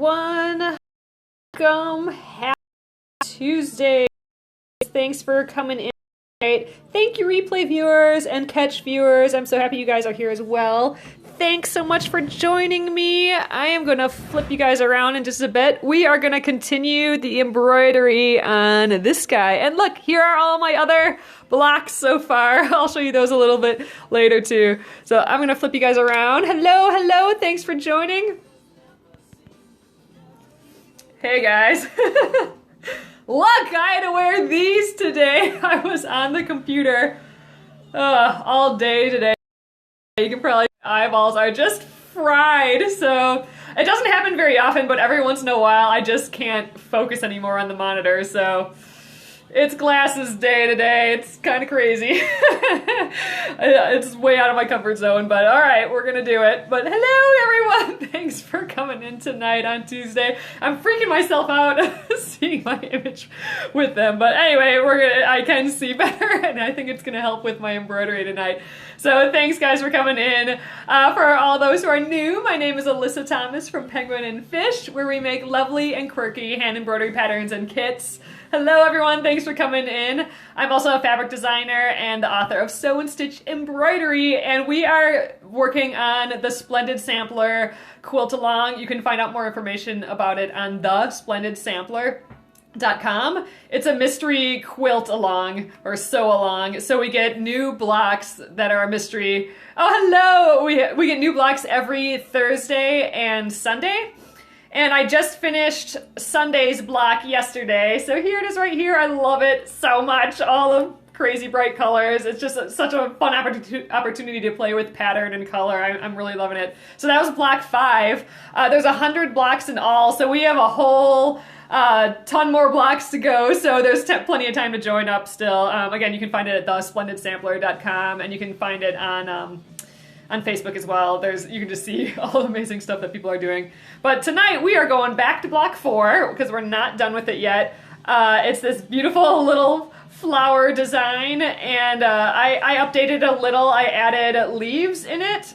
everyone. Welcome. Happy Tuesday. Thanks for coming in tonight. Thank you, replay viewers and catch viewers. I'm so happy you guys are here as well. Thanks so much for joining me. I am going to flip you guys around in just a bit. We are going to continue the embroidery on this guy. And look, here are all my other blocks so far. I'll show you those a little bit later too. So I'm going to flip you guys around. Hello, hello. Thanks for joining. Hey guys. Look, I had to wear these today. I was on the computer all day today. You can probably eyeballs are just fried, so it doesn't happen very often, but every once in a while I just can't focus anymore on the monitor, so it's glasses day today. It's kind of crazy. It's way out of my comfort zone, but all right, we're gonna do it. But hello everyone, thanks for coming in tonight on Tuesday. I'm freaking myself out seeing my image with them, but anyway, I can see better, and I think it's gonna help with my embroidery tonight. So thanks guys for coming in. For all those who are new, my name is Alyssa Thomas from Penguin and Fish, where we make lovely and quirky hand embroidery patterns and kits. Hello everyone, thanks for coming in. I'm also a fabric designer and the author of Sew and Stitch Embroidery, and we are working on the Splendid Sampler quilt along. You can find out more information about it on thesplendidsampler.com. It's a mystery quilt along, or sew along, so we get new blocks that are a mystery. Oh, hello! We get new blocks every Thursday and Sunday. And I just finished Sunday's block yesterday, so here it is right here. I love it so much, all the crazy bright colors. It's just such a fun opportunity to play with pattern and color. I'm really loving it. So that was block 5. There's 100 blocks in all, so we have a whole ton more blocks to go, so there's plenty of time to join up still. Again, you can find it at thesplendidsampler.com, and you can find it on Facebook as well. You can just see all the amazing stuff that people are doing. But tonight we are going back to block 4 because we're not done with it yet. It's this beautiful little flower design, and I updated a little. I added leaves in it,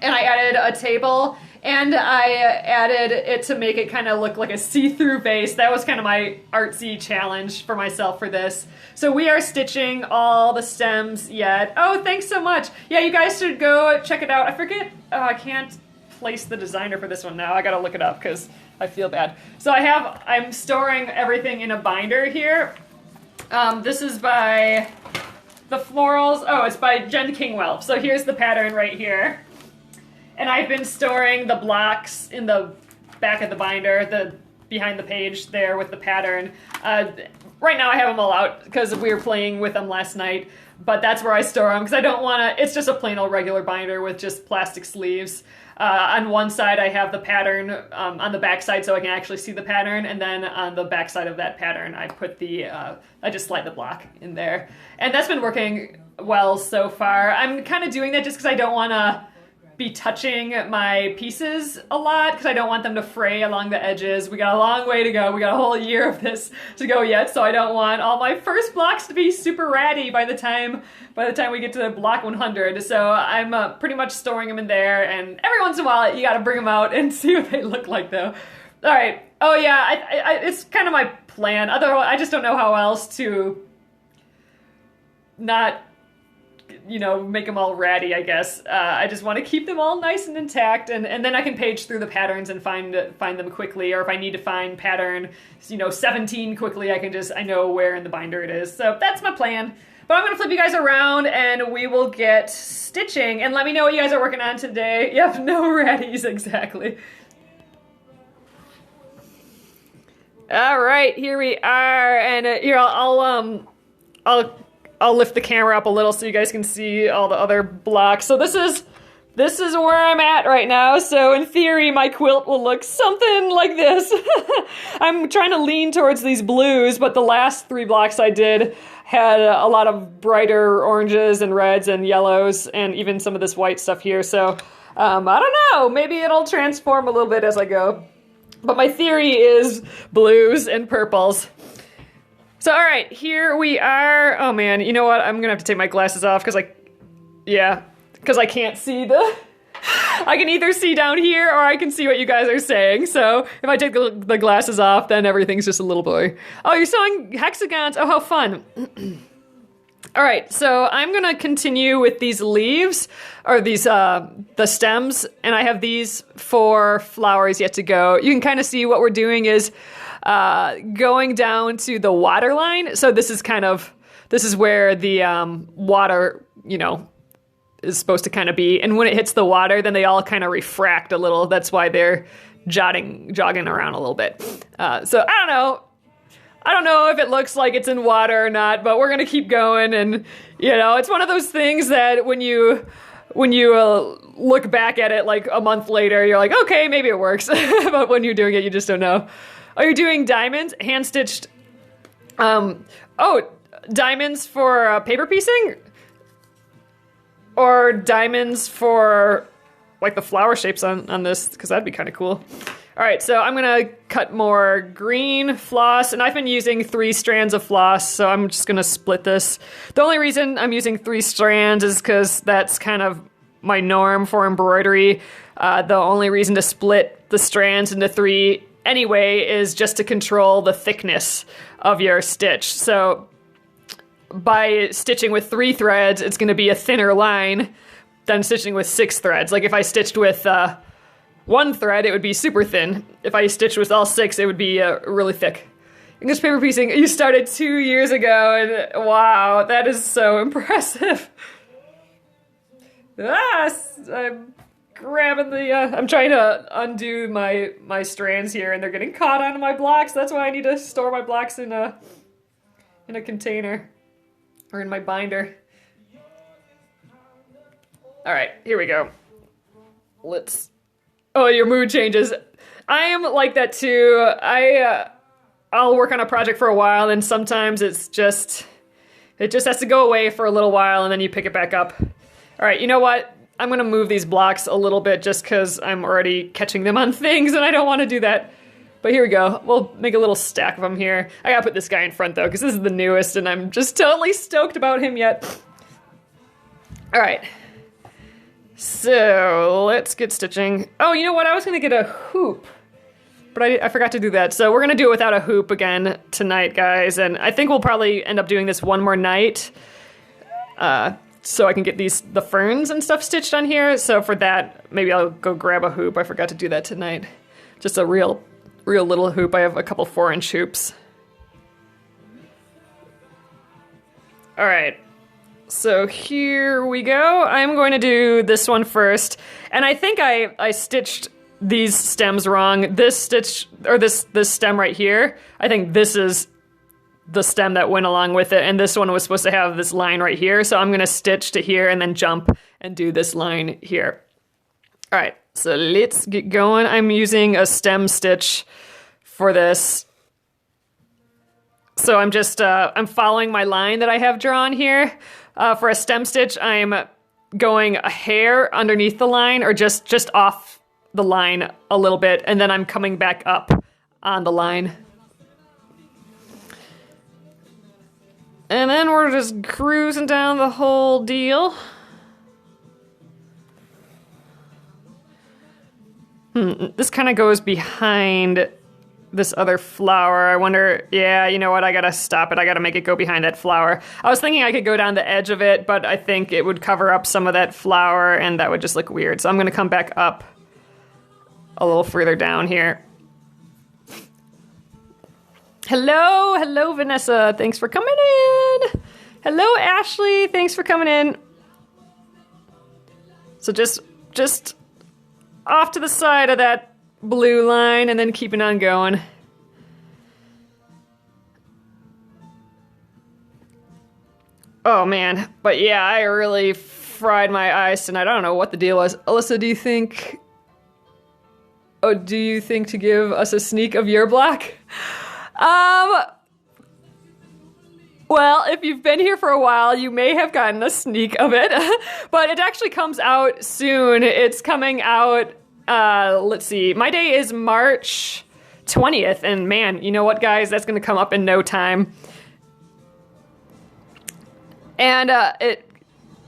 and I added a table, and I added it to make it kind of look like a see-through base. That was kind of my artsy challenge for myself for this. So we are stitching all the stems yet. Oh, thanks so much. Yeah, you guys should go check it out. I forget, I can't place the designer for this one now. I gotta look it up because I feel bad. So I'm storing everything in a binder here. This is by the Florals. Oh, it's by Jen Kingwell. So here's the pattern right here. And I've been storing the blocks in the back of the binder, behind the page there with the pattern. Right now I have them all out because we were playing with them last night, but that's where I store them because I don't want to, it's just a plain old regular binder with just plastic sleeves. On one side I have the pattern on the back side so I can actually see the pattern, and then on the back side of that pattern I put I just slide the block in there. And that's been working well so far. I'm kind of doing that just because I don't want to be touching my pieces a lot because I don't want them to fray along the edges. We got a long way to go. We got a whole year of this to go yet, so I don't want all my first blocks to be super ratty by the time we get to block 100. So I'm pretty much storing them in there, and every once in a while you got to bring them out and see what they look like though. All right. Oh yeah, it's kind of my plan. Otherwise, I just don't know how else to not, make them all ratty, I guess. I just want to keep them all nice and intact, and then I can page through the patterns and find them quickly, or if I need to find pattern, 17 quickly, I know where in the binder it is. So that's my plan. But I'm going to flip you guys around, and we will get stitching, and let me know what you guys are working on today. Yep, no ratties, exactly. All right, here we are, and here I'll lift the camera up a little so you guys can see all the other blocks. So this is where I'm at right now. So in theory, my quilt will look something like this. I'm trying to lean towards these blues, but the last 3 blocks I did had a lot of brighter oranges and reds and yellows, and even some of this white stuff here. So I don't know, maybe it'll transform a little bit as I go. But my theory is blues and purples. So, all right, here we are. Oh man, you know what? I'm gonna have to take my glasses off because I can't see the I can either see down here or I can see what you guys are saying. So if I take the glasses off, then everything's just a little blurry. Oh, you're sewing hexagons. Oh, how fun. All right, so I'm going to continue with these leaves, or these, the stems, and I have these 4 flowers yet to go. You can kind of see what we're doing is going down to the water line. So this is where the water, you know, is supposed to kind of be. And when it hits the water, then they all kind of refract a little. That's why they're jogging around a little bit. So I don't know if it looks like it's in water or not, but we're gonna keep going. And you know, it's one of those things that when you look back at it like a month later, you're like, okay, maybe it works. But when you're doing it, you just don't know. Are you doing diamonds, hand stitched? Diamonds for paper piecing, or diamonds for like the flower shapes on this? Because that'd be kind of cool. All right, so I'm gonna cut more green floss, and I've been using 3 strands of floss, so I'm just gonna split this. The only reason I'm using 3 strands is because that's kind of my norm for embroidery. The only reason to split the strands into 3 anyway is just to control the thickness of your stitch. So by stitching with 3 threads, it's gonna be a thinner line than stitching with 6 threads. Like if I stitched with 1 thread, it would be super thin. If I stitched with all 6, it would be really thick. English paper piecing, you started 2 years ago, and wow, that is so impressive. I'm grabbing the, I'm trying to undo my strands here, and they're getting caught onto my blocks. That's why I need to store my blocks in a container, or in my binder. All right, here we go. Oh, your mood changes. I am like that too. I'll work on a project for a while, and sometimes it just has to go away for a little while, and then you pick it back up. All right, you know what? I'm gonna move these blocks a little bit just because I'm already catching them on things, and I don't want to do that. But here we go. We'll make a little stack of them here. I gotta put this guy in front though, because this is the newest, and I'm just totally stoked about him yet. All right. So let's get stitching. Oh, you know what? I was gonna get a hoop, but I forgot to do that. So we're gonna do it without a hoop again tonight, guys. And I think we'll probably end up doing this one more night, so I can get the ferns and stuff stitched on here. So for that, maybe I'll go grab a hoop. I forgot to do that tonight. Just a real little hoop. I have a couple 4-inch hoops. All right. So here we go. I'm going to do this one first. And I think I stitched these stems wrong. This stitch, or this stem right here, I think this is the stem that went along with it. And this one was supposed to have this line right here. So I'm going to stitch to here and then jump and do this line here. All right, so let's get going. I'm using a stem stitch for this. So I'm just, I'm following my line that I have drawn here. For a stem stitch, I'm going a hair underneath the line, or just off the line a little bit, and then I'm coming back up on the line. And then we're just cruising down the whole deal. This kind of goes behind this other flower. I wonder, yeah, you know what? I gotta stop it. I gotta make it go behind that flower. I was thinking I could go down the edge of it, but I think it would cover up some of that flower and that would just look weird. So I'm gonna come back up a little further down here. Hello, Vanessa. Thanks for coming in. Hello, Ashley. Thanks for coming in. So just off to the side of that blue line and then keeping on going. Oh man, but yeah, I really fried my eyes tonight. I don't know what the deal was. Alyssa, do you think to give us a sneak of your block? Well, if you've been here for a while, you may have gotten a sneak of it, but it actually comes out soon. It's coming out, let's see, my day is March 20th, and man, you know what, guys? That's going to come up in no time. And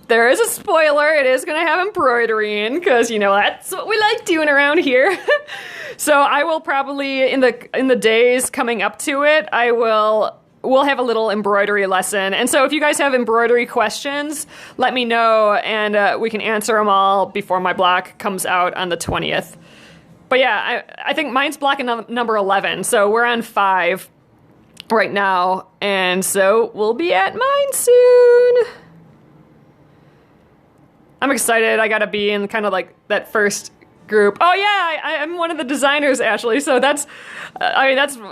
there is a spoiler. It is going to have embroidery in because, you know, that's what we like doing around here. So I will probably, in the days coming up to it, we'll have a little embroidery lesson. And so if you guys have embroidery questions, let me know, and we can answer them all before my block comes out on the 20th. But yeah, I think mine's block number 11, so we're on 5 right now, and so we'll be at mine soon. I'm excited. I gotta be in kind of like that first group. Oh yeah, I'm one of the designers, Ashley, so that's,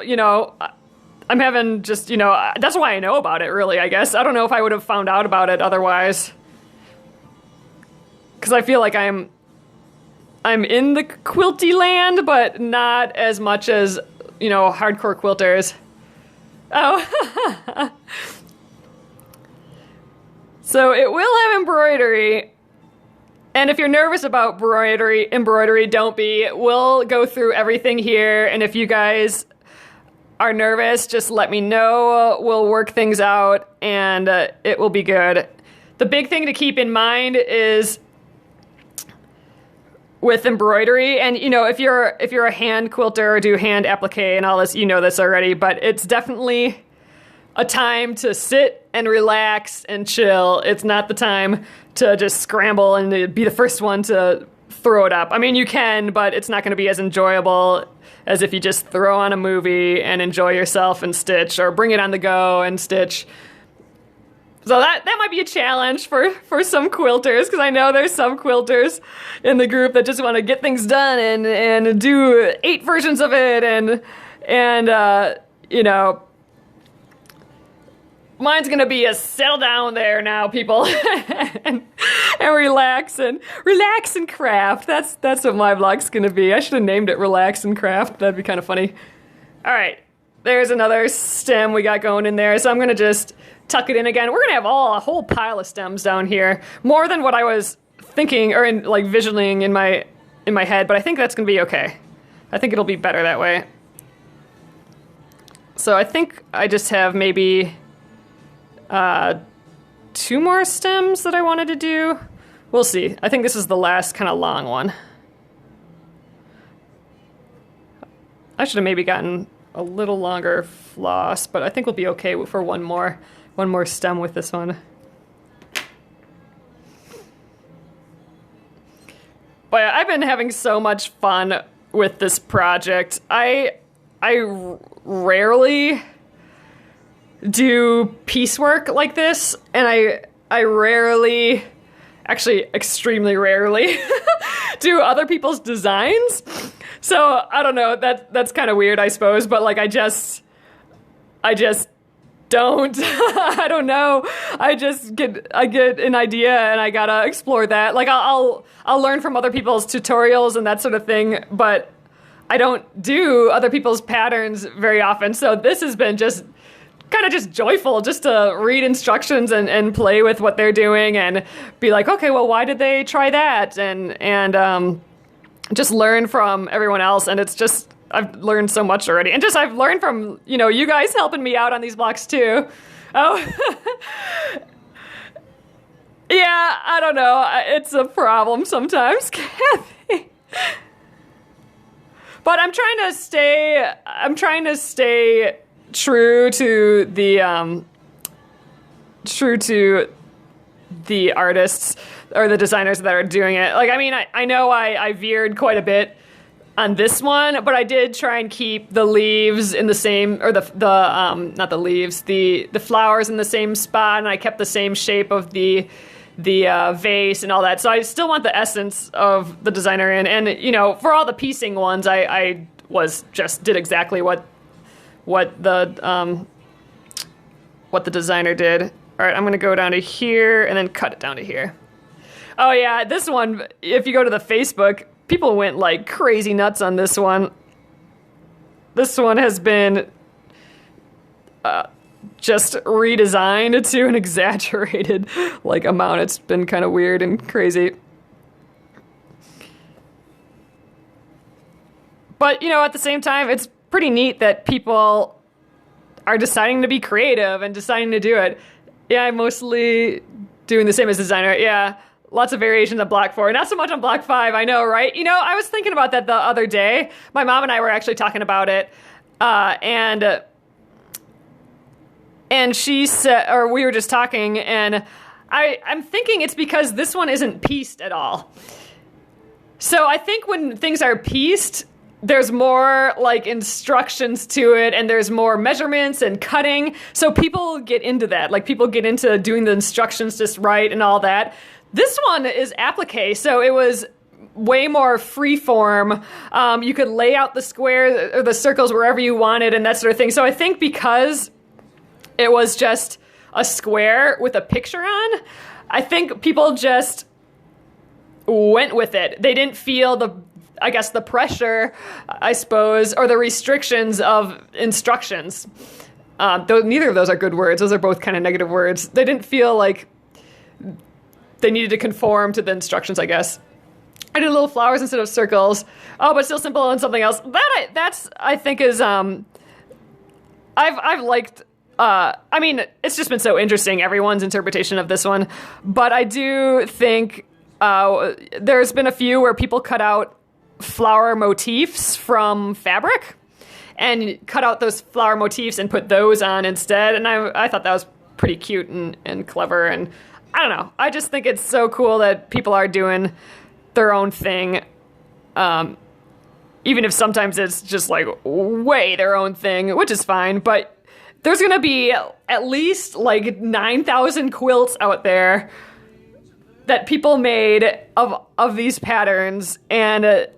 you know, I'm having just, you know, that's why I know about it, really, I guess. I don't know if I would have found out about it otherwise. Because I feel like I'm in the quilty land, but not as much as, you know, hardcore quilters. Oh. So it will have embroidery. And if you're nervous about embroidery, don't be. We'll go through everything here, and if you guys are nervous, just let me know. We'll work things out, and it will be good. The big thing to keep in mind is with embroidery, and you know, if you're a hand quilter or do hand applique and all this, you know this already, but it's definitely a time to sit and relax and chill. It's not the time to just scramble and be the first one to throw it up. I mean, you can, but it's not going to be as enjoyable as if you just throw on a movie and enjoy yourself and stitch, or bring it on the go and stitch. So that might be a challenge for some quilters, because I know there's some quilters in the group that just want to get things done and do 8 versions of it, and you know, mine's gonna be a settle down there now, people, and relax and craft. That's what my vlog's gonna be. I should have named it Relax and Craft. That'd be kind of funny. All right, there's another stem we got going in there, so I'm gonna just tuck it in again. We're gonna have a whole pile of stems down here, more than what I was thinking or like visioning in my head. But I think that's gonna be okay. I think it'll be better that way. So I think I just have maybe 2 more stems that I wanted to do. We'll see. I think this is the last kind of long one. I should have maybe gotten a little longer floss, but I think we'll be okay for one more stem with this one. But I've been having so much fun with this project. I rarely do piecework like this, and I rarely, actually extremely rarely, do other people's designs. So I don't know, that's kind of weird, I suppose, but like I just don't. I don't know. I get an idea and I gotta explore that. Like I'll learn from other people's tutorials and that sort of thing, but I don't do other people's patterns very often. So this has been just kind of just joyful, just to read instructions and play with what they're doing and be like, okay, well, why did they try that? And just learn from everyone else. And it's just, I've learned so much already. And just I've learned from, you know, you guys helping me out on these blocks too. Oh, yeah, I don't know. It's a problem sometimes, Kathy. But I'm trying to stay true to the artists or the designers that are doing it. Like, I mean, I know I veered quite a bit on this one, but I did try and keep the leaves in the same, or not the leaves, the flowers in the same spot, and I kept the same shape of the vase and all that. So I still want the essence of the designer in, and you know, for all the piecing ones, I did exactly what the designer did. All right, I'm gonna go down to here and then cut it down to here. Oh yeah, this one, if you go to the Facebook, people went like crazy nuts on this one. This one has been just redesigned to an exaggerated like amount. It's been kind of weird and crazy. But, you know, at the same time, it's pretty neat that people are deciding to be creative and deciding to do it. Yeah, I mostly doing the same as designer. Yeah, lots of variations on block 4. Not so much on block 5, I know, right? You know, I was thinking about that the other day. My mom and I were actually talking about it, and she said, or we were just talking, and I'm thinking it's because this one isn't pieced at all. So I think when things are pieced, there's more like instructions to it, and there's more measurements and cutting. So people get into that. Like people get into doing the instructions just right and all that. This one is applique, so it was way more free form. You could lay out the squares or the circles wherever you wanted and that sort of thing. So I think because it was just a square with a picture on, I think people just went with it. They didn't feel the pressure, I suppose, or the restrictions of instructions. Though neither of those are good words. Those are both kind of negative words. They didn't feel like they needed to conform to the instructions, I guess. I did little flowers instead of circles. Oh, but still simple and something else. That's I think is I've liked. I mean, it's just been so interesting, everyone's interpretation of this one. But I do think there's been a few where people cut out flower motifs from fabric and cut out those flower motifs and put those on instead. And I thought that was pretty cute and clever. And I don't know. I just think it's so cool that people are doing their own thing. Even if sometimes it's just like way their own thing, which is fine. But there's going to be at least like 9,000 quilts out there that people made of these patterns, and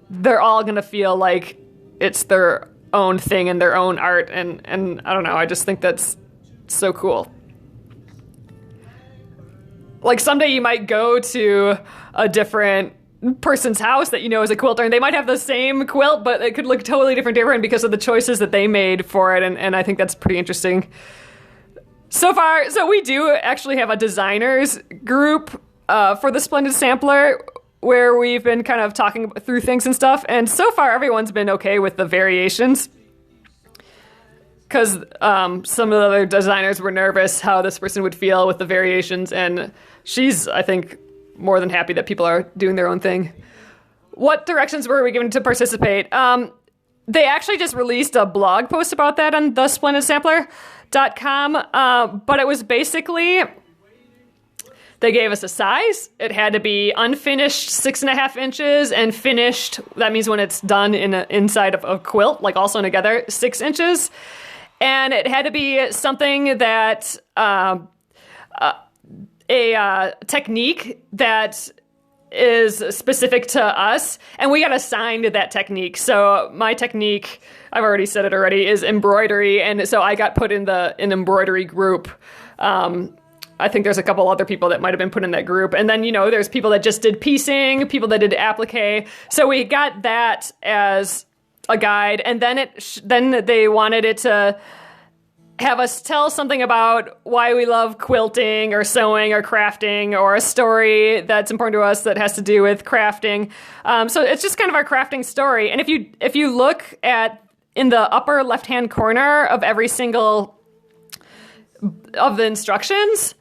they're all going to feel like it's their own thing and their own art, and I don't know, I just think that's so cool. Like someday you might go to a different person's house that you know is a quilter, and they might have the same quilt, but it could look totally different because of the choices that they made for it, and I think that's pretty interesting. So we do actually have a designers group for the Splendid Sampler where we've been kind of talking through things and stuff, and so far everyone's been okay with the variations, because some of the other designers were nervous how this person would feel with the variations, and she's, I think, more than happy that people are doing their own thing. What directions were we given to participate? They actually just released a blog post about that on thesplendidsampler.com, but it was basically, they gave us a size. It had to be unfinished 6.5 inches and finished, that means when it's done inside of a quilt, like all sewn together, 6 inches. And it had to be something that, a technique that is specific to us, and we got assigned that technique. So my technique, I've already said it already, is embroidery, and so I got put in an embroidery group. I think there's a couple other people that might have been put in that group, and then, you know, there's people that just did piecing, people that did applique. So we got that as a guide, and then then they wanted it to have us tell something about why we love quilting or sewing or crafting, or a story that's important to us that has to do with crafting. So it's just kind of our crafting story. And if you look in the upper left-hand corner of every single of the instructions,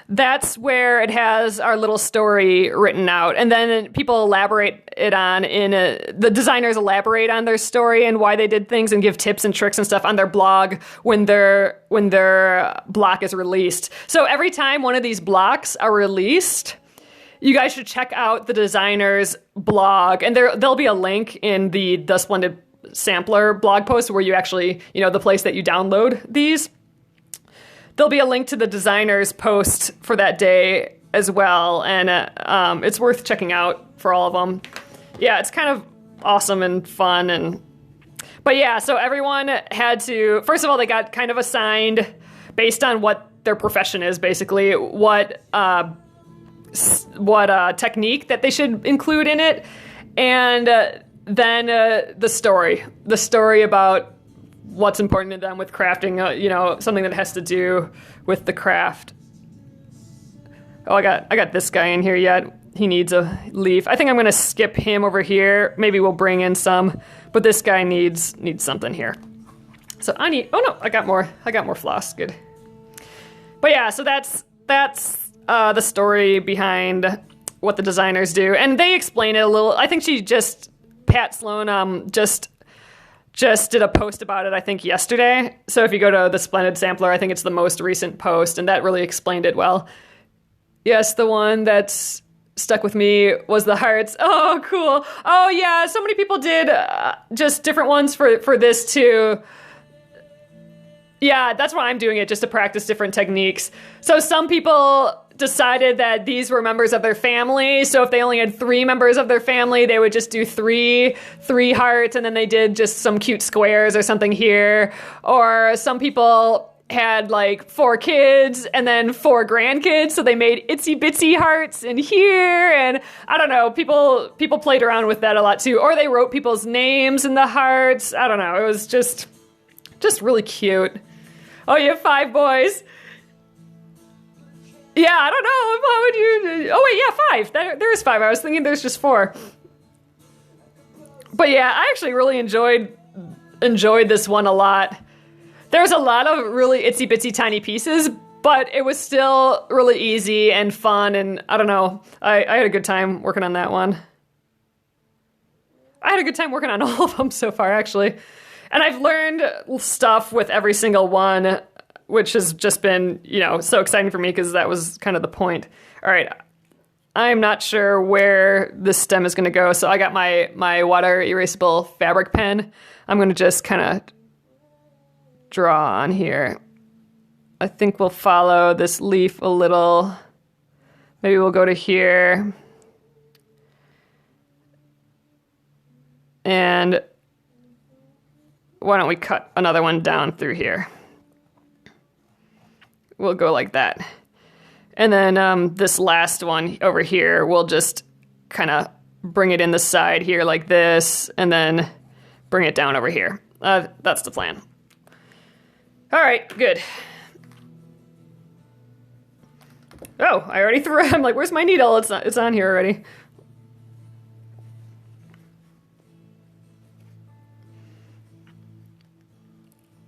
that's where it has our little story written out. And then people elaborate it on the designers elaborate on their story and why they did things and give tips and tricks and stuff on their blog when their block is released. So every time one of these blocks are released, you guys should check out the designer's blog. And there'll be a link in the Splendid Sampler blog post where you actually, you know, the place that you download these. There'll be a link to the designer's post for that day as well, and it's worth checking out for all of them. Yeah, it's kind of awesome and fun, but yeah, so everyone had to, first of all, they got kind of assigned based on what their profession is, basically, what technique that they should include in it, and then the story about what's important to them with crafting, you know, something that has to do with the craft. Oh, I got this guy in here yet. He needs a leaf. I think I'm going to skip him over here. Maybe we'll bring in some, but this guy needs something here. So I got more floss. Good. But yeah, so that's the story behind what the designers do, and they explain it a little. I think Pat Sloan, just did a post about it, I think, yesterday. So if you go to the Splendid Sampler, I think it's the most recent post, and that really explained it well. Yes, the one that's stuck with me was the hearts. Oh, cool. Oh, yeah, so many people did just different ones for this, too. Yeah, that's why I'm doing it, just to practice different techniques. So some people decided that these were members of their family. So if they only had 3 members of their family, they would just do three hearts, and then they did just some cute squares or something here. Or some people had like 4 kids and then 4 grandkids, so they made itsy bitsy hearts in here. And I don't know, people played around with that a lot too. Or they wrote people's names in the hearts. I don't know, it was just really cute. Oh, you have 5 boys. Yeah, I don't know. How would you... Oh, wait, yeah, 5. There is 5. I was thinking there's just 4. But yeah, I actually really enjoyed this one a lot. There was a lot of really itsy-bitsy tiny pieces, but it was still really easy and fun, and I don't know. I had a good time working on that one. I had a good time working on all of them so far, actually. And I've learned stuff with every single one, which has just been, so exciting for me because that was kind of the point. All right, I'm not sure where this stem is going to go, so I got my water erasable fabric pen. I'm going to just kind of draw on here. I think we'll follow this leaf a little. Maybe we'll go to here. And why don't we cut another one down through here? We'll go like that. And then this last one over here, we'll just kind of bring it in the side here like this, and then bring it down over here. That's the plan. All right, good. Oh, I already threw it. I'm like, where's my needle? It's on here already.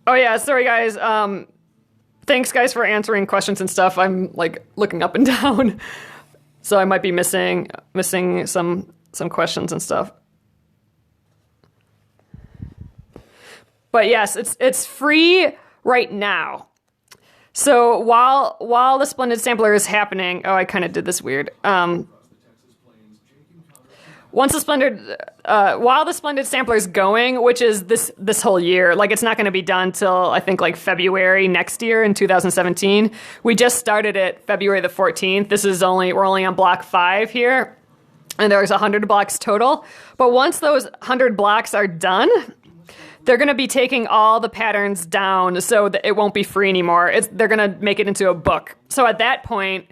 Oh yeah, sorry guys. Thanks guys for answering questions and stuff. I'm like looking up and down, so I might be missing some questions and stuff. But yes, it's free right now. So while the Splendid Sampler is happening, I kind of did this weird. Once the Splendid, while the Splendid Sampler is going, which is this whole year, like it's not going to be done till I think like February next year in 2017. We just started it February the 14th. We're only on block 5 here, and there's 100 blocks total. But once those 100 blocks are done, they're going to be taking all the patterns down so that it won't be free anymore. They're going to make it into a book. So at that point,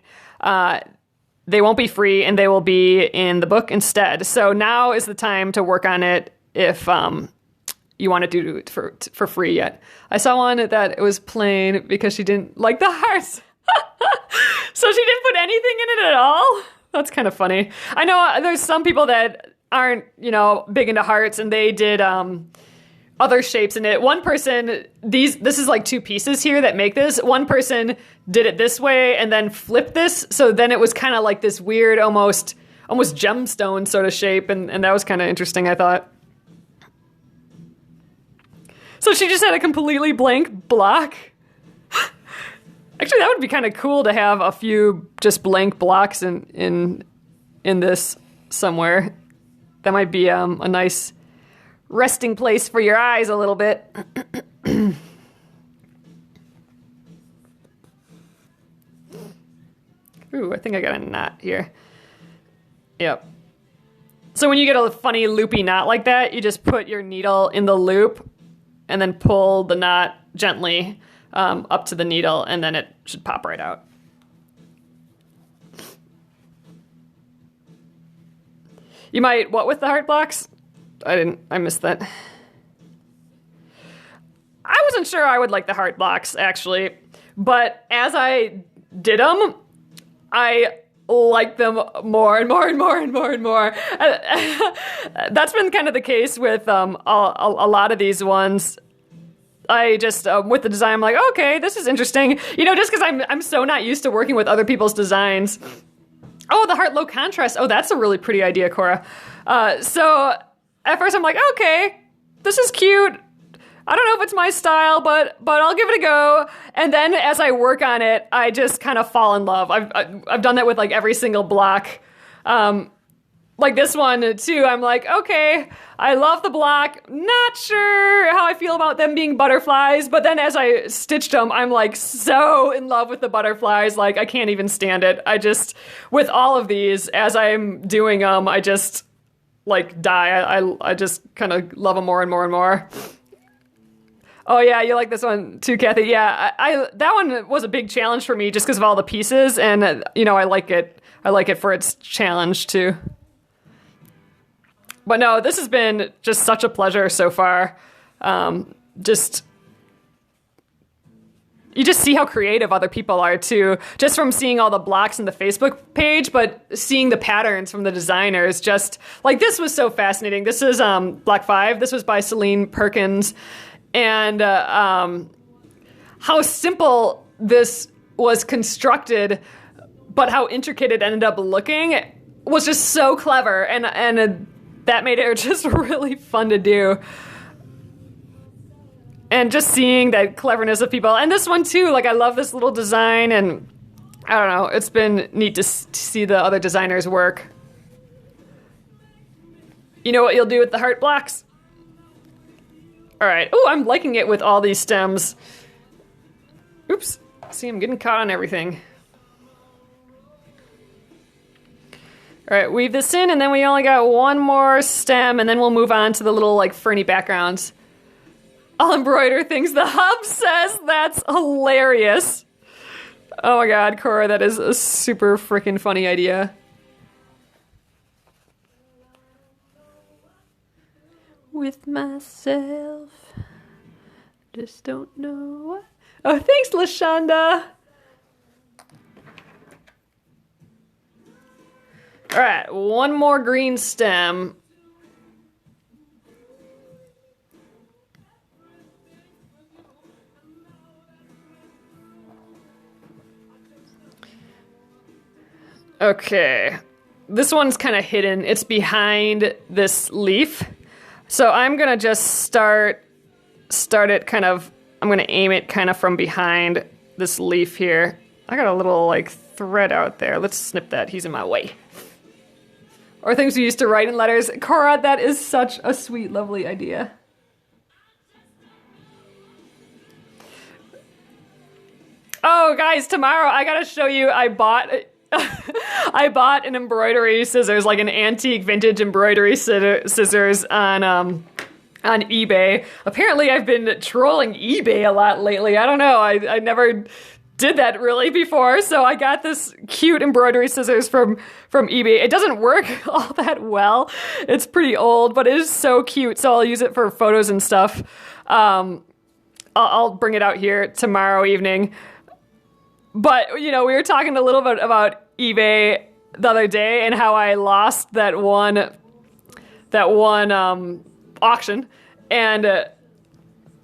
they won't be free, and they will be in the book instead. So now is the time to work on it if you want to do it for free yet. I saw one that it was plain because she didn't like the hearts. So she didn't put anything in it at all? That's kind of funny. I know there's some people that aren't, big into hearts, and they did other shapes in it. One person, this is like 2 pieces here that make this. One person did it this way and then flipped this, so then it was kind of like this weird, almost gemstone sort of shape, and that was kind of interesting, I thought. So she just had a completely blank block. Actually, that would be kind of cool to have a few just blank blocks in this somewhere. That might be a nice resting place for your eyes a little bit. Ooh, I think I got a knot here. Yep. So when you get a funny loopy knot like that, you just put your needle in the loop and then pull the knot gently up to the needle, and then it should pop right out. You might, what with the heart blocks? I missed that. I wasn't sure I would like the heart blocks, actually. But as I did them, I liked them more and more and more and more and more. That's been kind of the case with a lot of these ones. I just, with the design, I'm like, okay, this is interesting. You know, just because I'm so not used to working with other people's designs. Oh, the heart low contrast. Oh, that's a really pretty idea, Cora. So at first I'm like, okay, this is cute. I don't know if it's my style, but I'll give it a go. And then as I work on it, I just kind of fall in love. I've done that with like every single block. Like this one too, I'm like, okay, I love the block. Not sure how I feel about them being butterflies, but then as I stitched them, I'm like so in love with the butterflies, like I can't even stand it. I just, with all of these, as I'm doing them, I just like die. I just kind of love them more and more and more. Oh yeah, you like this one too, Kathy? Yeah, I that one was a big challenge for me just because of all the pieces, and you know, I like it. I like it for its challenge too. But no, this has been just such a pleasure so far. You just see how creative other people are too, just from seeing all the blocks in the Facebook page, but seeing the patterns from the designers. Just like this was so fascinating. This is Block 5. This was by Celine Perkins, and how simple this was constructed, but how intricate it ended up looking was just so clever, and that made it just really fun to do. And just seeing that cleverness of people. And this one too, like I love this little design, and I don't know, it's been neat to see the other designers' work. You know what you'll do with the heart blocks? All right. Oh, I'm liking it with all these stems. Oops. See, I'm getting caught on everything. All right, weave this in, and then we only got one more stem, and then we'll move on to the little, like, ferny backgrounds. I'll embroider things. The hub says that's hilarious. Oh my god, Cora, that is a super freaking funny idea. With myself, just don't know what. Oh, thanks, LaShonda. All right, one more green stem. Okay, this one's kind of hidden. It's behind this leaf. So I'm gonna just start it kind of, I'm gonna aim it kind of from behind this leaf here. I got a little like thread out there. Let's snip that, he's in my way. Or things we used to write in letters. Cora, that is such a sweet, lovely idea. Oh, guys, tomorrow I gotta show you, I bought an embroidery scissors, like an antique vintage embroidery scissors on eBay. Apparently I've been trolling eBay a lot lately. I don't know, I never did that really before, so I got this cute embroidery scissors from eBay. It doesn't work all that well. It's pretty old, but it is so cute, so I'll use it for photos and stuff. I'll bring it out here tomorrow evening. But, you know, we were talking a little bit about eBay the other day and how I lost that one auction, and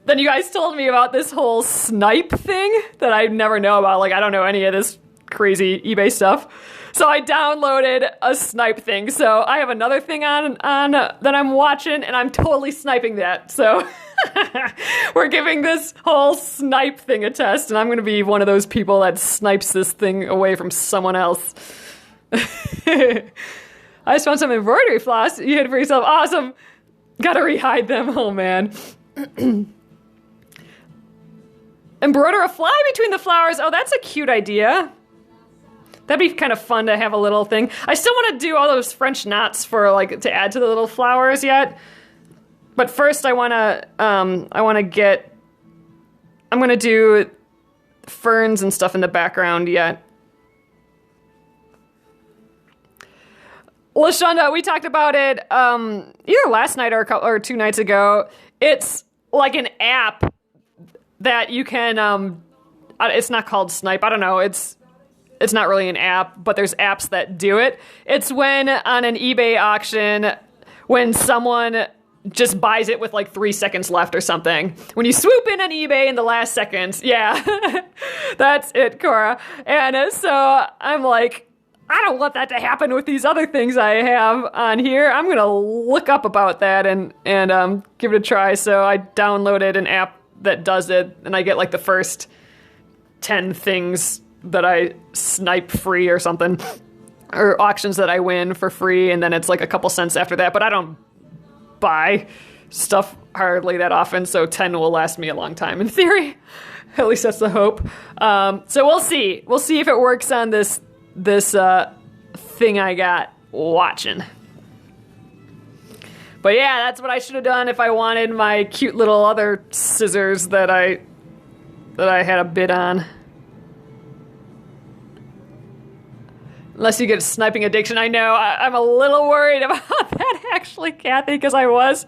then you guys told me about this whole snipe thing that I never know about. Like, I don't know any of this crazy eBay stuff. So I downloaded a snipe thing. So I have another thing on that I'm watching, and I'm totally sniping that. So we're giving this whole snipe thing a test, and I'm going to be one of those people that snipes this thing away from someone else. I just found some embroidery floss. You hid it for yourself. Awesome. Gotta rehide them. Oh, man. Embroider a fly between the flowers. Oh, that's a cute idea. That'd be kind of fun to have a little thing. I still want to do all those French knots for like to add to the little flowers yet. But first I want to do ferns and stuff in the background yet. LaShonda, we talked about it either last night or 2 nights ago. It's like an app that you can, it's not called Snipe. I don't know. It's not really an app, but there's apps that do it. It's when on an eBay auction, when someone just buys it with like 3 seconds left or something. When you swoop in on eBay in the last seconds. Yeah, that's it, Cora. And so I'm like, I don't want that to happen with these other things I have on here. I'm going to look up about that and give it a try. So I downloaded an app that does it, and I get like the first 10 things that I snipe free or something, or auctions that I win for free, and then it's like a couple cents after that. But I don't buy stuff hardly that often, so 10 will last me a long time in theory. At least that's the hope. So we'll see. We'll see if it works on this thing I got watching. But yeah, that's what I should have done if I wanted my cute little other scissors that I had a bid on. Unless you get a sniping addiction. I know, I'm a little worried about that actually, Kathy, because I was.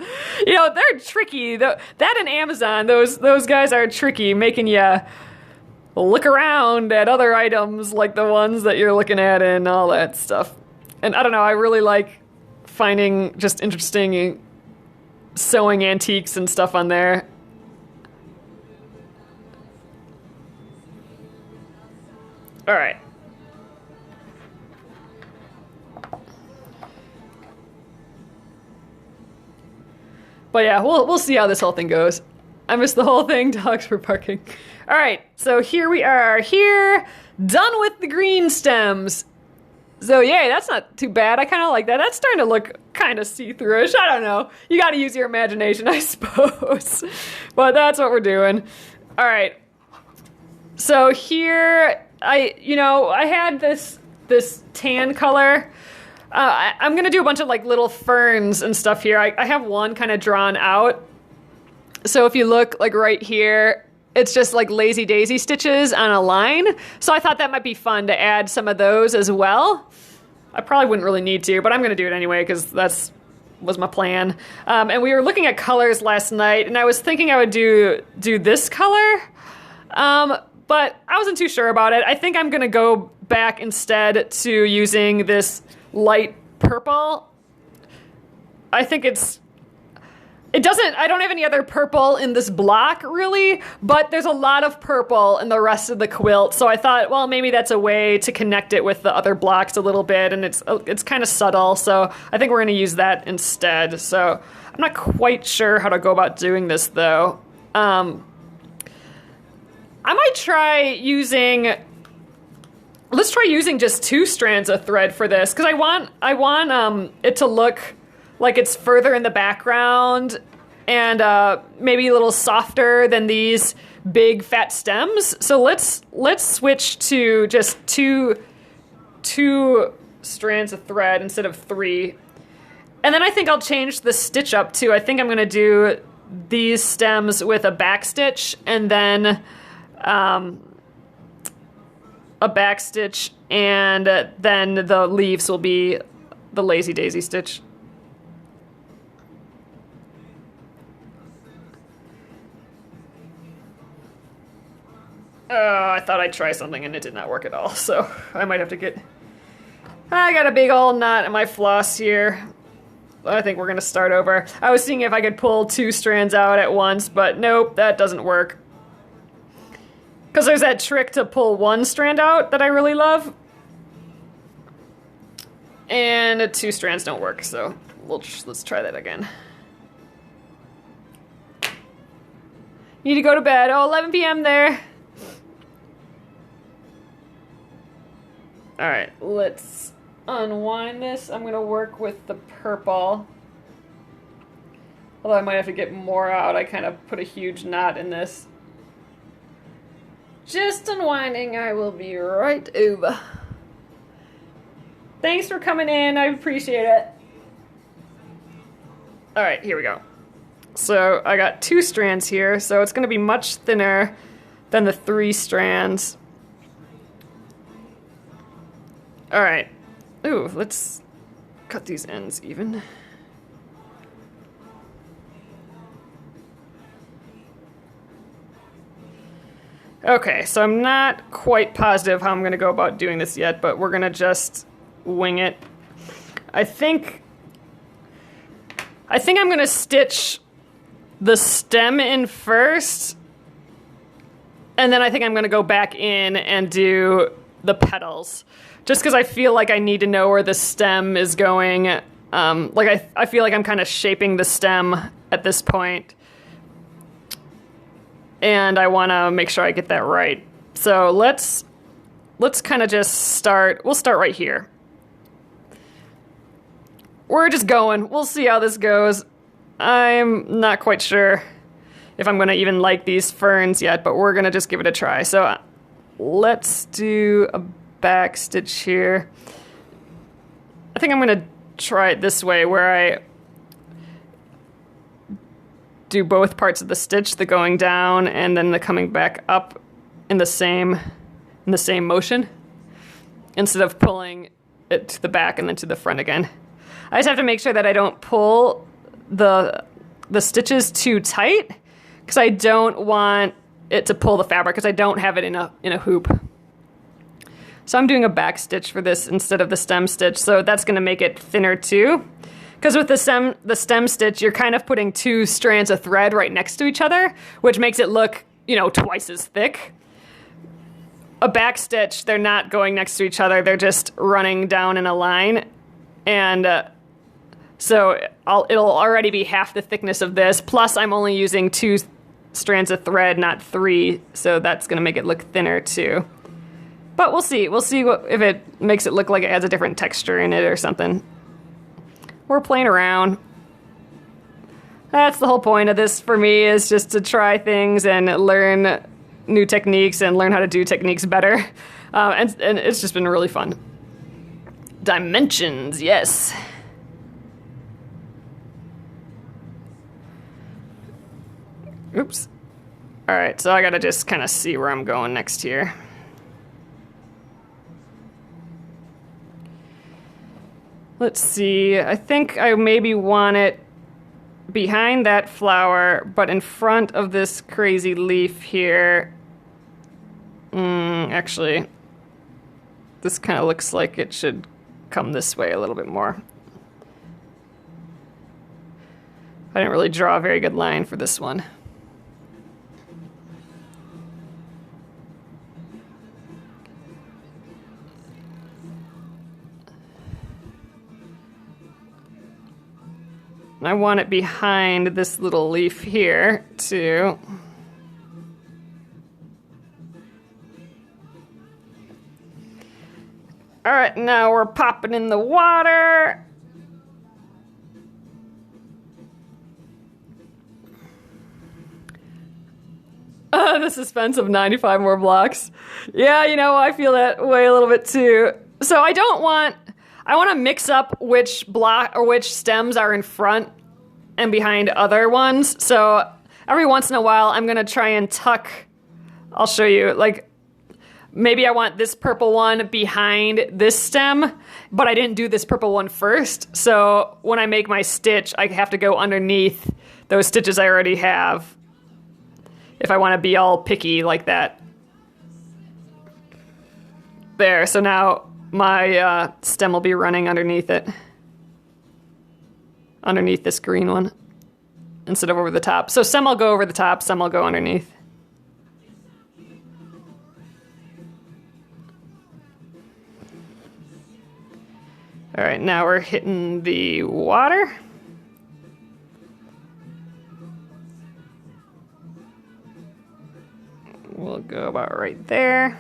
You know, they're tricky. That and Amazon, those guys are tricky, making you look around at other items like the ones that you're looking at and all that stuff. And I don't know, I really like finding just interesting sewing antiques and stuff on there. All right. But yeah, we'll see how this whole thing goes. I missed the whole thing. Dogs were barking. All right, so here we are. Here, done with the green stems. So yay, that's not too bad. I kind of like that. That's starting to look kind of see-through-ish. I don't know. You got to use your imagination, I suppose. But that's what we're doing. All right. So here, I had this tan color. I'm going to do a bunch of like little ferns and stuff here. I have one kind of drawn out. So if you look like right here, it's just like lazy daisy stitches on a line. So I thought that might be fun to add some of those as well. I probably wouldn't really need to, but I'm going to do it anyway because was my plan. And we were looking at colors last night, and I was thinking I would do this color. But I wasn't too sure about it. I think I'm going to go back instead to using this light purple. I think I don't have any other purple in this block really, but there's a lot of purple in the rest of the quilt. So I thought, well, maybe that's a way to connect it with the other blocks a little bit, and it's kind of subtle. So I think we're going to use that instead. So I'm not quite sure how to go about doing this though. I might try using. Let's try using just 2 strands of thread for this, because I want it to look like it's further in the background and maybe a little softer than these big fat stems. So let's switch to just two strands of thread instead of 3. And then I think I'll change the stitch up too. I think I'm going to do these stems with a back stitch and then a back stitch, and then the leaves will be the lazy daisy stitch. I thought I'd try something and it did not work at all, so I might have to get... I got a big old knot in my floss here. I think we're going to start over. I was seeing if I could pull 2 strands out at once, but nope, that doesn't work. Because there's that trick to pull 1 strand out that I really love. And 2 strands don't work, so let's try that again. Need to go to bed. Oh, 11 p.m. there. All right, let's unwind this. I'm going to work with the purple. Although I might have to get more out. I kind of put a huge knot in this. Just unwinding. I will be right over. Thanks for coming in. I appreciate it. All right, here we go. So I got 2 strands here, so it's going to be much thinner than the 3 strands. All right. Ooh, let's cut these ends even. Okay, so I'm not quite positive how I'm going to go about doing this yet, but we're going to just wing it. I think I think I'm gonna stitch the stem in first, and then I think I'm gonna go back in and do the petals, just because I feel like I need to know where the stem is going. I feel like I'm kind of shaping the stem at this point, and I want to make sure I get that right. So let's kind of just start. We'll start right here. We're just going. We'll see how this goes. I'm not quite sure if I'm going to even like these ferns yet, but we're going to just give it a try. So let's do a back stitch here. I think I'm going to try it this way, where I do both parts of the stitch, the going down and then the coming back up in the same motion, instead of pulling it to the back and then to the front again. I just have to make sure that I don't pull the stitches too tight, because I don't want it to pull the fabric, because I don't have it in a hoop. So I'm doing a back stitch for this instead of the stem stitch, so that's going to make it thinner too. Because with the stem stitch, you're kind of putting two strands of thread right next to each other, which makes it look, twice as thick. A back stitch, they're not going next to each other, they're just running down in a line. And so it'll already be half the thickness of this, plus I'm only using 2 strands of thread, not 3, so that's going to make it look thinner too. But we'll see. We'll see if it makes it look like it has a different texture in it or something. We're playing around. That's the whole point of this for me, is just to try things and learn new techniques and learn how to do techniques better. And it's just been really fun. Dimensions, yes. Oops. All right, so I gotta just kind of see where I'm going next here. Let's see, I think I maybe want it behind that flower, but in front of this crazy leaf here. Actually, this kind of looks like it should come this way a little bit more. I didn't really draw a very good line for this one. I want it behind this little leaf here, too. All right, now we're popping in the water. The suspense of 95 more blocks. Yeah, I feel that way a little bit, too. So I want to mix up which block or which stems are in front and behind other ones. So every once in a while, I'm going to try and tuck. I'll show you. Like, maybe I want this purple one behind this stem, but I didn't do this purple one first. So when I make my stitch, I have to go underneath those stitches I already have if I want to be all picky like that. There. So now my stem will be running underneath it. Underneath this green one instead of over the top. So some will go over the top, some will go underneath. All right, now we're hitting the water. We'll go about right there.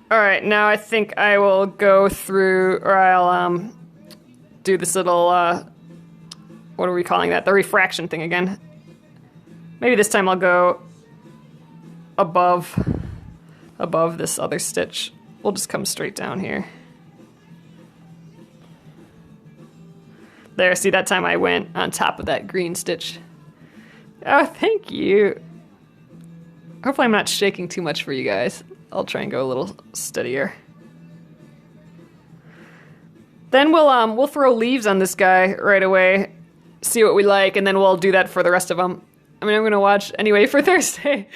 All right, now I think I will go through, or I'll do this little, what are we calling that? The refraction thing again. Maybe this time I'll go above this other stitch. We'll just come straight down here. There, see, that time I went on top of that green stitch. Oh, thank you. Hopefully I'm not shaking too much for you guys. I'll try and go a little steadier. Then we'll throw leaves on this guy right away, see what we like, and then we'll do that for the rest of them. I mean, I'm gonna watch anyway for Thursday.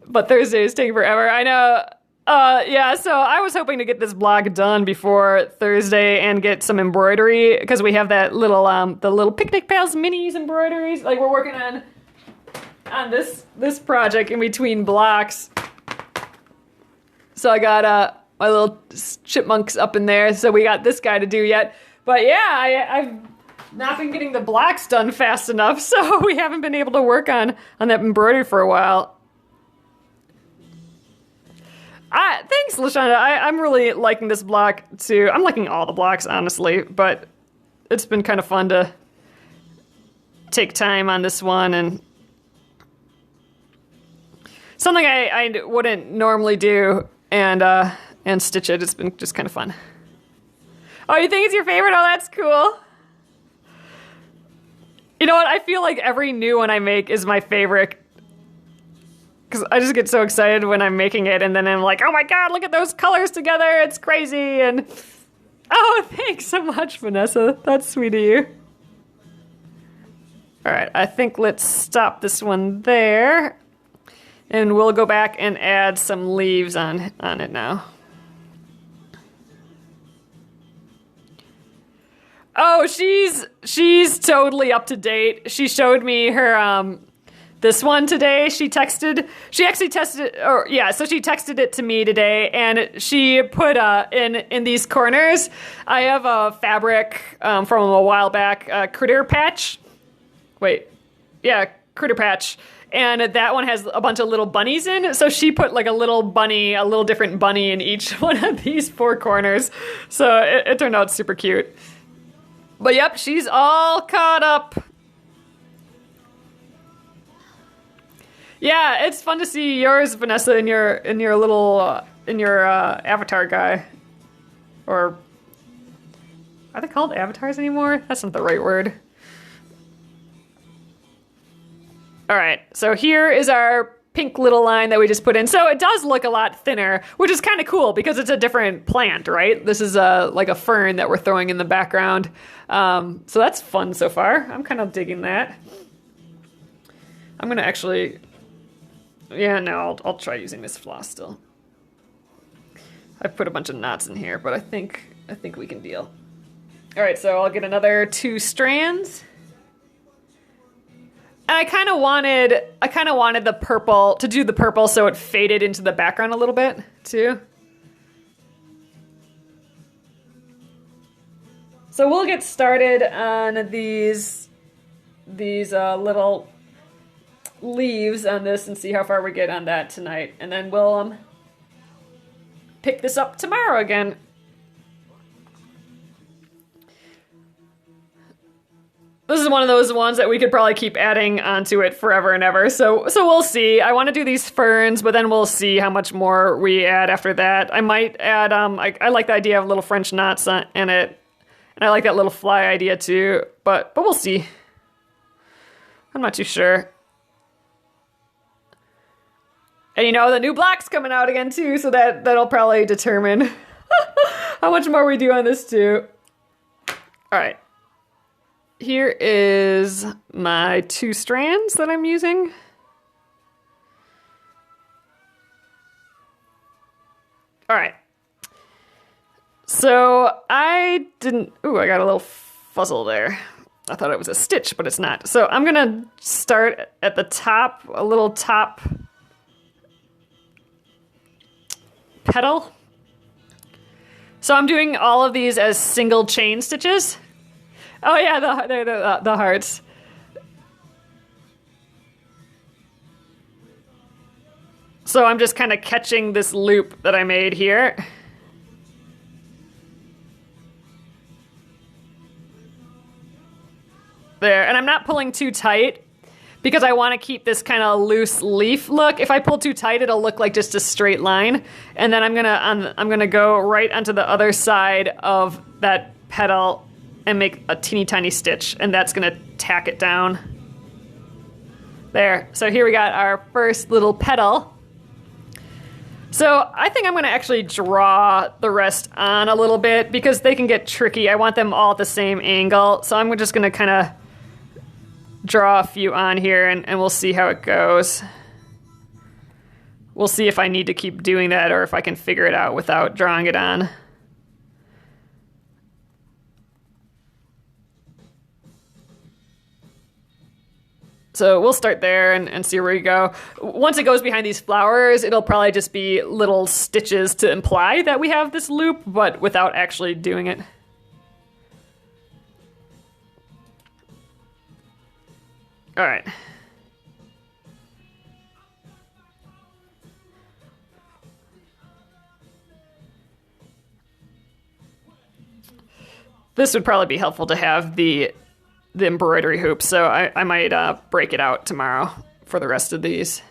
but Thursday is taking forever. I know. Yeah, so I was hoping to get this block done before Thursday and get some embroidery because we have that little, the little Picnic Pals minis embroideries. Like we're working on this project in between blocks. So I got my little chipmunks up in there. So we got this guy to do yet. But yeah, I've not been getting the blocks done fast enough, so we haven't been able to work on that embroidery for a while. Thanks, LaShonda. I'm really liking this block too. I'm liking all the blocks, honestly, but it's been kind of fun to take time on this one and something I wouldn't normally do and stitch it. It's been just kind of fun. Oh, you think it's your favorite? Oh, that's cool. You know what? I feel like every new one I make is my favorite. Because I just get so excited when I'm making it, and then I'm like, oh my god, look at those colors together, it's crazy, and... Oh, thanks so much, Vanessa. That's sweet of you. Alright, I think let's stop this one there, and we'll go back and add some leaves on it now. Oh, she's totally up to date. She showed me her, this one today. She texted it to me today, and she put in these corners. I have a fabric from a while back, Critter Patch. Critter Patch. And that one has a bunch of little bunnies in. So she put like a little different bunny in each one of these 4 corners. So it turned out super cute. But yep, she's all caught up. Yeah, it's fun to see yours, Vanessa, in your little avatar guy. Or are they called avatars anymore? That's not the right word. All right, so here is our pink little line that we just put in. So it does look a lot thinner, which is kind of cool because it's a different plant, right? This is like a fern that we're throwing in the background. So that's fun so far. I'm kind of digging that. I'm gonna actually. Yeah, no, I'll try using this floss still. I've put a bunch of knots in here, but I think we can deal. All right, so I'll get another 2 strands. And I kind of wanted the purple to do the purple so it faded into the background a little bit too. So we'll get started on these little leaves on this and see how far we get on that tonight, and then we'll pick this up tomorrow again. This is one of those ones that we could probably keep adding onto it forever and ever, so we'll see. I want to do these ferns, but then we'll see how much more we add after that. I might add I like the idea of little French knots in it, and I like that little fly idea too, but we'll see. I'm not too sure. And you know, the new block's coming out again too, so that'll probably determine how much more we do on this too. All right. Here is my 2 strands that I'm using. All right. So I got a little fuzzle there. I thought it was a stitch, but it's not. So I'm gonna start at the top, a little top petal. So I'm doing all of these as single chain stitches. Oh yeah, the hearts. So I'm just kind of catching this loop that I made here. There, and I'm not pulling too tight because I want to keep this kind of loose leaf look. If I pull too tight, it'll look like just a straight line. And then I'm gonna go right onto the other side of that petal and make a teeny tiny stitch, and that's gonna tack it down. There, so here we got our first little petal. So I think I'm gonna actually draw the rest on a little bit because they can get tricky. I want them all at the same angle. So I'm just gonna kind of draw a few on here and we'll see how it goes. we'll see if I need to keep doing that or if I can figure it out without drawing it on. So we'll start there and see where we go. Once it goes behind these flowers, it'll probably just be little stitches to imply that we have this loop, but without actually doing it. All right. This would probably be helpful to have the embroidery hoop, so I might break it out tomorrow for the rest of these.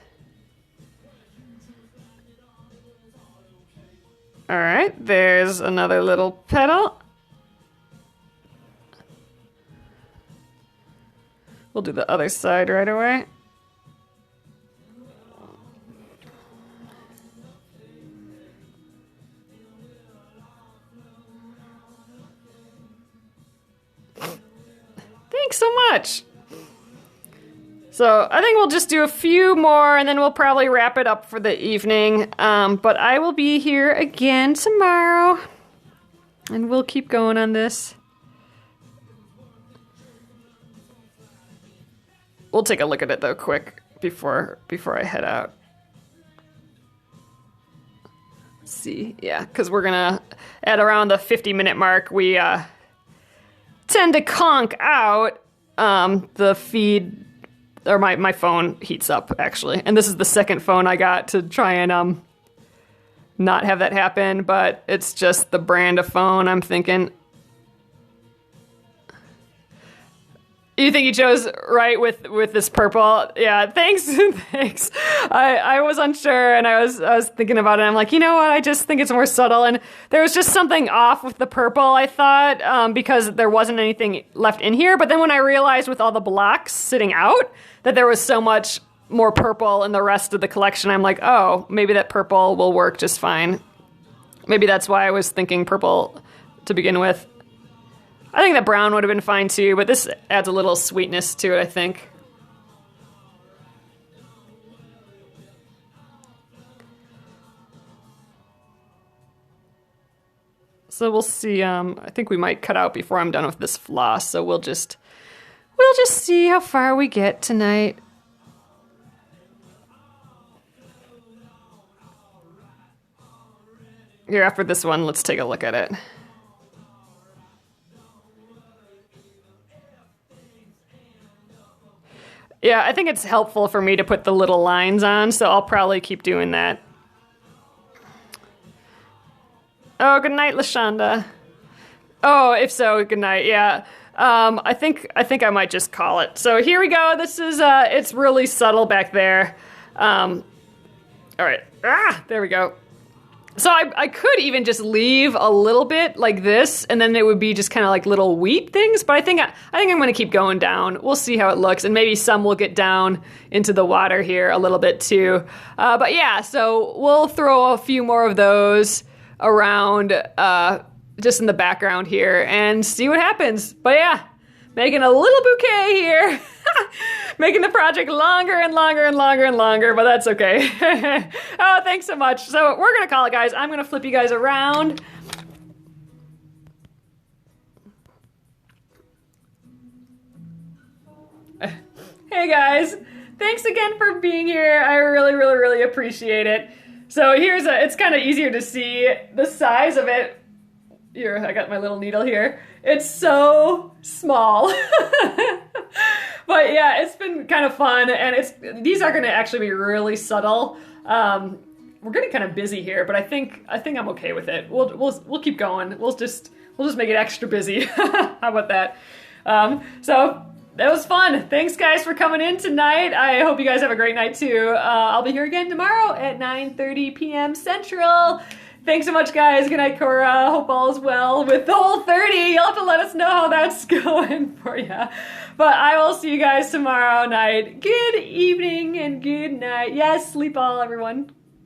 All right, there's another little petal. We'll do the other side right away. Thanks so much. So I think we'll just do a few more and then we'll probably wrap it up for the evening. But I will be here again tomorrow and we'll keep going on this. We'll take a look at it though quick before I head out. Let's see, yeah, because we're gonna, at around the 50-minute mark, we tend to conk out. The feed, or my phone heats up actually, and this is the second phone I got to try and not have that happen, but it's just the brand of phone. I'm thinking, you think you chose right with this purple? Yeah, thanks. Thanks. I was unsure and I was thinking about it. I'm like, you know what? I just think it's more subtle. And there was just something off with the purple, I thought, because there wasn't anything left in here. But then when I realized with all the blocks sitting out that there was so much more purple in the rest of the collection, I'm like, oh, maybe that purple will work just fine. Maybe that's why I was thinking purple to begin with. I think that brown would have been fine too, but this adds a little sweetness to it, I think. So we'll see. I think we might cut out before I'm done with this floss, so we'll just see how far we get tonight. Here, after this one, let's take a look at it. Yeah, I think it's helpful for me to put the little lines on, so I'll probably keep doing that. Oh, good night, Lashonda. Oh, if so, good night. Yeah, I think I might just call it. So here we go. This is it's really subtle back there. All right. There we go. So I could even just leave a little bit like this, and then it would be just kind of like little wheat things. But I think I'm going to keep going down. We'll see how it looks, and maybe some will get down into the water here a little bit too. But yeah, so we'll throw a few more of those around just in the background here and see what happens. But yeah, making a little bouquet here. Making the project longer and longer and longer and longer, but that's okay. Oh, thanks so much. So we're going to call it, guys. I'm going to flip you guys around. Hey, guys. Thanks again for being here. I really, really, really appreciate it. So it's kind of easier to see the size of it. Here, I got my little needle here. It's so small. But yeah, it's been kind of fun, and these are going to actually be really subtle. We're getting kind of busy here, but I think I'm okay with it. We'll keep going. We'll just make it extra busy. How about that? So that was fun. Thanks, guys, for coming in tonight. I hope you guys have a great night too. I'll be here again tomorrow at 9:30 p.m. Central. Thanks so much, guys. Good night, Cora. Hope all is well with the whole 30. You'll have to let us know how that's going for you. But I will see you guys tomorrow night. Good evening and good night. Yes, sleep all, everyone.